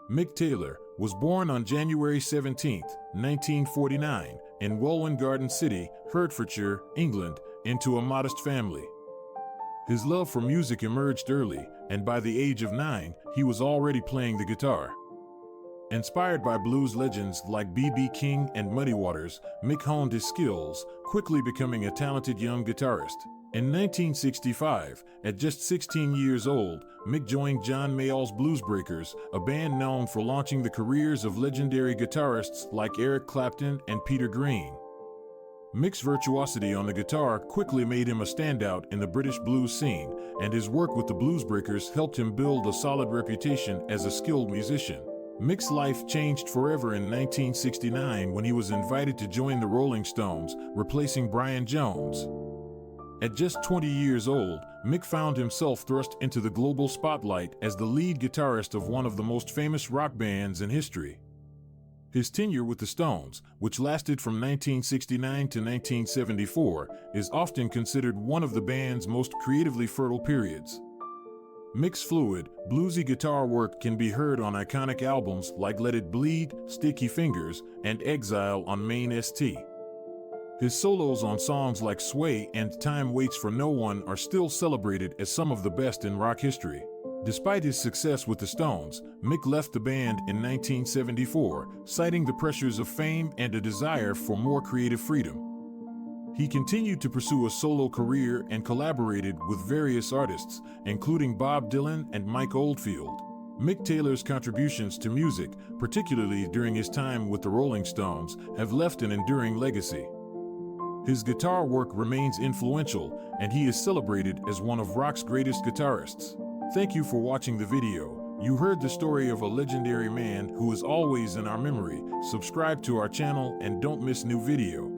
Mick Taylor was born on January 17, 1949, in Welwyn Garden City, Hertfordshire, England, into a modest family. His love for music emerged early, and by the age of 9, he was already playing the guitar. Inspired by blues legends like B.B. King and Muddy Waters, Mick honed his skills, quickly becoming a talented young guitarist. In 1965, at just 16 years old, Mick joined John Mayall's Bluesbreakers, a band known for launching the careers of legendary guitarists like Eric Clapton and Peter Green. Mick's virtuosity on the guitar quickly made him a standout in the British blues scene, and his work with the Bluesbreakers helped him build a solid reputation as a skilled musician. Mick's life changed forever in 1969 when he was invited to join the Rolling Stones, replacing Brian Jones. At just 20 years old, Mick found himself thrust into the global spotlight as the lead guitarist of one of the most famous rock bands in history. His tenure with the Stones, which lasted from 1969 to 1974, is often considered one of the band's most creatively fertile periods. Mick's fluid, bluesy guitar work can be heard on iconic albums like Let It Bleed, Sticky Fingers, and Exile on Main St. His solos on songs like Sway and Time Waits for No One are still celebrated as some of the best in rock history. Despite his success with the Stones, Mick left the band in 1974, citing the pressures of fame and a desire for more creative freedom. He continued to pursue a solo career and collaborated with various artists, including Bob Dylan and Mike Oldfield. Mick Taylor's contributions to music, particularly during his time with the Rolling Stones, have left an enduring legacy. His guitar work remains influential, and he is celebrated as one of rock's greatest guitarists. Thank you for watching the video. You heard the story of a legendary man who is always in our memory. Subscribe to our channel and don't miss new video.